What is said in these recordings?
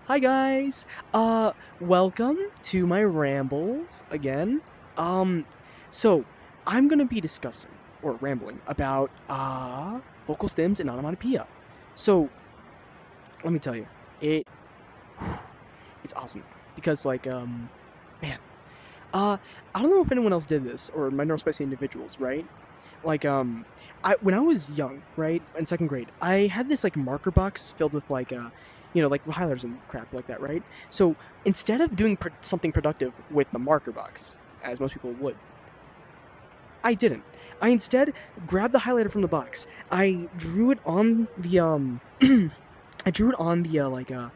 Hi guys. Welcome to my rambles again. So I'm gonna be discussing or rambling about vocal stems and onomatopoeia. So let me tell you, it it's awesome because man, uh I don't know if anyone else did this or my neurospicy individuals, right? Like when I was young, right, in second grade, I had this like marker box filled with like highlighters and crap like that, right? So instead of doing something productive with the marker box, as most people would, I didn't. I instead grabbed the highlighter from the box. I drew it on the I drew it on the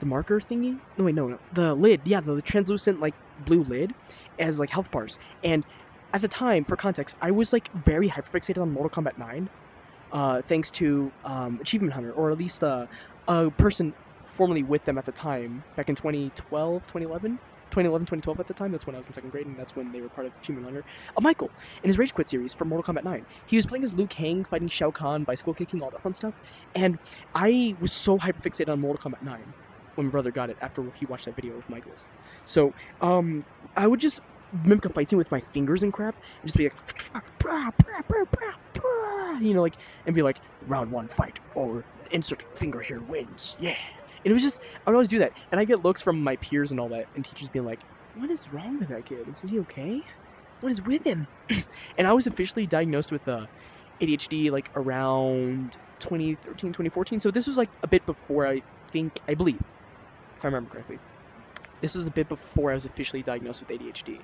marker thingy. No wait, no, the lid. Yeah, the translucent like blue lid as like health bars. And at the time, for context, I was like very hyperfixated on Mortal Kombat 9, thanks to Achievement Hunter, or at least a person formerly with them at the time, back in 2012 at the time. That's when I was in second grade, and that's when they were part of Achievement Hunter. Michael, in his Rage Quit series for Mortal Kombat 9, he was playing as Liu Kang, fighting Shao Kahn, bicycle kicking, all that fun stuff, and I was so hyperfixated on Mortal Kombat 9 when my brother got it after he watched that video of Michael's. So, I would just mimic a fight scene with my fingers and crap, and just be like, and be like, round one fight, or insert finger here wins, yeah. And it was just, I would always do that, and I get looks from my peers and all that, and teachers being like, what is wrong with that kid? Is he okay? What is with him? And I was officially diagnosed with ADHD like around 2013, 2014, so this was like a bit before I believe, if I remember correctly. This was a bit before I was officially diagnosed with ADHD.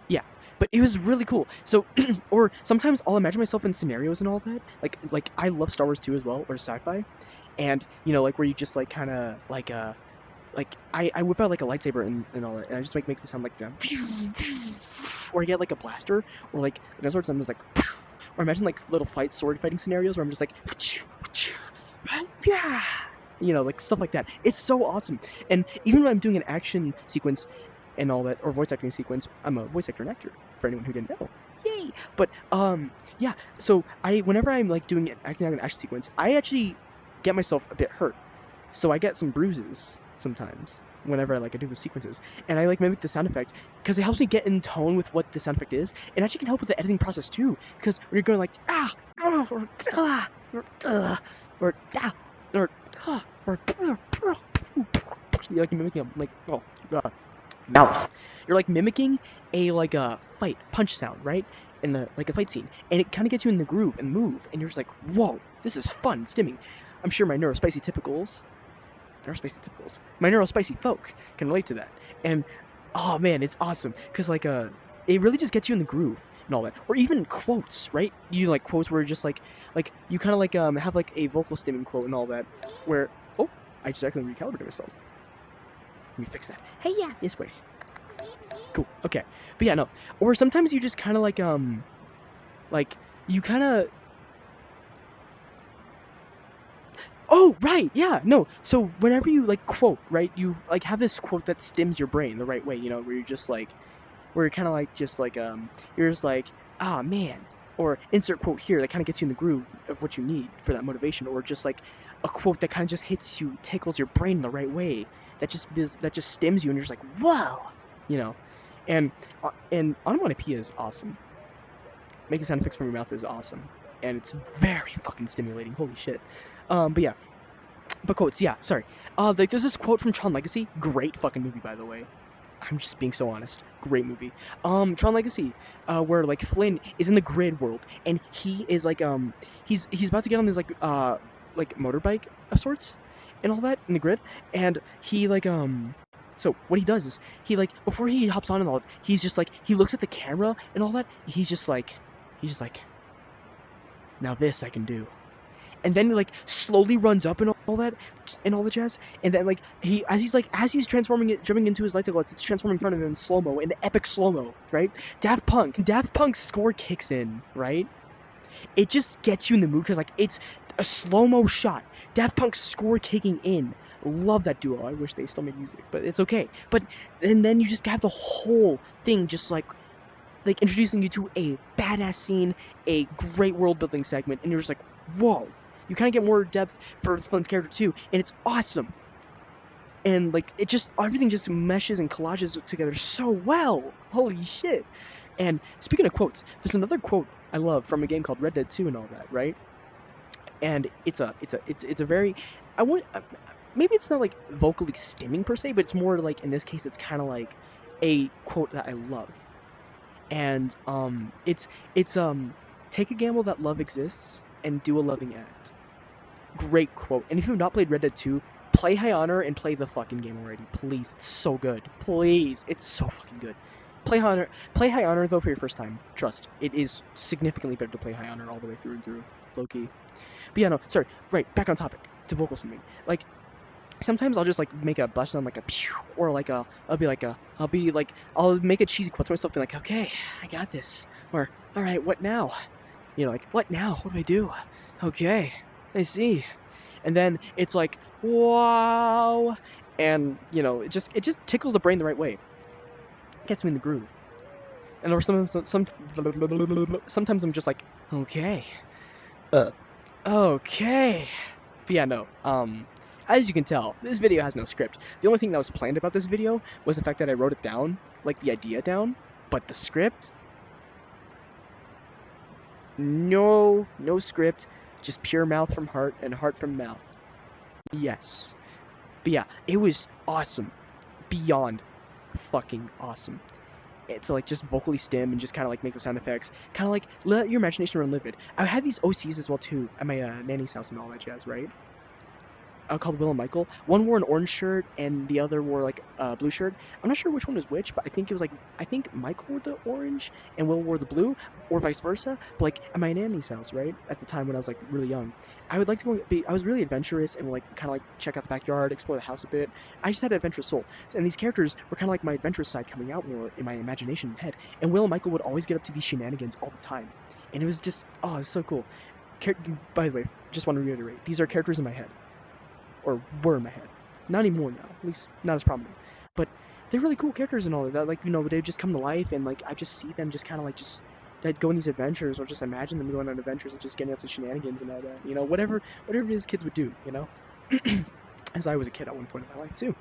Yeah, but it was really cool. So, or sometimes I'll imagine myself in scenarios and all that. Like I love Star Wars 2 as well, or sci-fi, and like where you just like kind of like I whip out like a lightsaber and all that, and I just make the sound like them, or I get like a blaster, or like that sort of sound is like, or imagine like little sword fighting scenarios where I'm just like, yeah. Like stuff like that. It's so awesome. And even when I'm doing an action sequence and all that, or voice acting sequence, I'm a voice actor and actor, for anyone who didn't know. Yay! But, yeah, so whenever I'm, like, acting out an action sequence, I actually get myself a bit hurt. So I get some bruises sometimes whenever I do the sequences. And I, mimic the sound effect, because it helps me get in tone with what the sound effect is, and actually can help with the editing process, too. Because when you're going or you're mimicking mouth. You're mimicking a fight punch sound, right? In a fight scene, and it kind of gets you in the groove and move, and you're just like, whoa, this is fun. Stimming. I'm sure my neurospicy folk can relate to that, and oh man, it's awesome because it really just gets you in the groove and all that. Or even quotes, right? You quotes where just you kind of have a vocal stimming quote and all that, where I just accidentally recalibrated myself. Let me fix that. Hey, yeah, this way. Cool. Okay. But yeah, no. Or sometimes you just kind of you kind of. Oh, right. Yeah. No. So whenever you quote, right, you have this quote that stims your brain the right way. Where you're just where you're kind of you're just ah, man. Or insert quote here that kind of gets you in the groove of what you need for that motivation, or just a quote that kind of just hits you, tickles your brain the right way. That just stims you, and you're just like, whoa, and onomatopoeia is awesome. Making sound effects from your mouth is awesome, and it's very fucking stimulating. Holy shit. But yeah, but quotes, yeah. Sorry. There's this quote from Tron Legacy. Great fucking movie, by the way. I'm just being so honest. Great movie. Tron Legacy, where Flynn is in the grid world, and he is he's about to get on this motorbike of sorts and all that in the grid, and he so what he does is he before he hops on and all that, he's just he looks at the camera and all that, he's just like now this I can do, and then he slowly runs up and all that and all the jazz, and then as he's transforming it, jumping into his lightsaber, it's transforming in front of him in slow-mo, in the epic slow-mo, right? Daft Punk's score kicks in, right? It just gets you in the mood because it's a slow-mo shot. Daft Punk's score kicking in. Love that duo. I wish they still made music, but it's okay. And then you just have the whole thing just introducing you to a badass scene, a great world building segment, and you're just whoa. You kind of get more depth for Flynn's character too, and it's awesome. and like it just everything just meshes and collages together so well. Holy shit! And speaking of quotes, there's another quote I love from a game called Red Dead 2 and all that, right? And it's a very I want maybe it's not like vocally stimming per se, but it's more like in this case it's kind of like a quote that I love. And it's take a gamble that love exists and do a loving act. Great quote. And if you've not played Red Dead 2, play High Honor and play the fucking game already. Please. It's so good. Please. It's so fucking good. Play High Honor though for your first time. Trust. It is significantly better to play High Honor all the way through and through. Low key. But yeah, no, sorry. Right, back on topic. To vocal stimming. Like, sometimes I'll just like make a blush sound like a pew, or like a I'll make a cheesy quote to myself, be like, okay, I got this. Or alright, what now? You know, like, what now? What do I do? Okay. I see. And then it's like, wow, and you know, it just tickles the brain the right way. Gets me in the groove. And or sometimes I'm just like, okay. Okay. But yeah, no. As you can tell, this video has no script. The only thing that was planned about this video was the fact that I wrote it down, like the idea down, but the script, no script. Just pure mouth from heart and heart from mouth. Yes. But yeah, it was awesome. Beyond fucking awesome. It's like just vocally stim and just kind of like make the sound effects. Kind of like let your imagination run livid. I had these OCs as well too at my nanny's house and all that jazz, right? Called Will and Michael. One wore an orange shirt and the other wore like a blue shirt. I'm not sure which one was which, but I think Michael wore the orange and Will wore the blue, or vice versa. But like at my nanny's house, right, at the time when I was like really young, I would like to I was really adventurous and like kind of like check out the backyard, explore the house a bit. I just had an adventurous soul, and these characters were kind of like my adventurous side coming out more in my imagination and head. And Will and Michael would always get up to these shenanigans all the time, and it was just it was so cool. By the way, just want to reiterate, these are characters in my head. Or were in my head. Not anymore now. At least not as prominent. But they're really cool characters and all of that. Like, you know, they just come to life and like I just see them just kind of like just go on these adventures, or just imagine them going on adventures and just getting up to shenanigans and all that. You know, whatever it is kids would do, you know? As I was a kid at one point in my life too.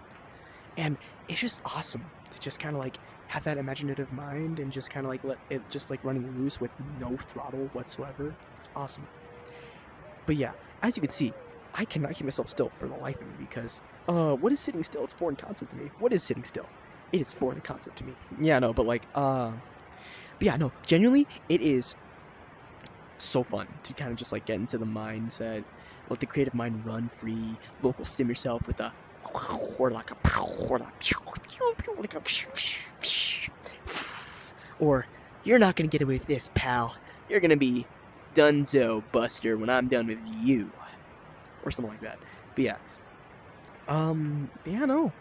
And it's just awesome to just kind of like have that imaginative mind and just kind of like let it just like running loose with no throttle whatsoever. It's awesome. But yeah, as you can see, I cannot keep myself still for the life of me because, what is sitting still? It's a foreign concept to me. What is sitting still? It is a foreign concept to me. Yeah, no, but like, but yeah, no, genuinely, it is so fun to kind of just like get into the mindset, let the creative mind run free, vocal stim yourself with a, or like a, or you're not gonna get away with this, pal. You're gonna be donezo, Buster, when I'm done with you. Or something like that. But yeah. Yeah, no.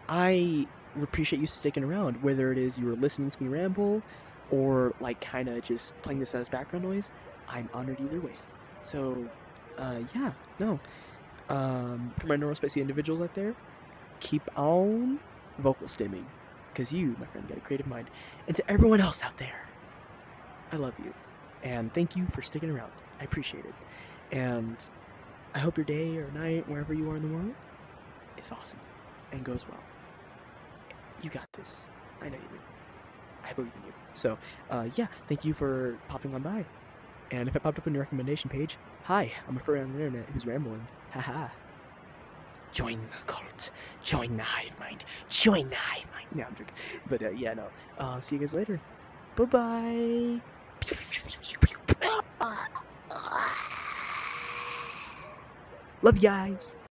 I appreciate you sticking around, whether it is you were listening to me ramble, or like kind of just playing this as background noise. I'm honored either way. So, yeah, no. For my neurospicy individuals out there, keep on vocal stimming, because you, my friend, got a creative mind. And to everyone else out there, I love you, and thank you for sticking around. I appreciate it. And I hope your day or night, wherever you are in the world, is awesome and goes well. You got this. I know you do. I believe in you. So, yeah, thank you for popping on by. And if I popped up on your recommendation page, hi, I'm a furry on the internet who's rambling. Haha. Join the cult. Join the hive mind. Join the hive mind. No, I'm joking. But, yeah, no. I'll see you guys later. Bye-bye. Love you guys.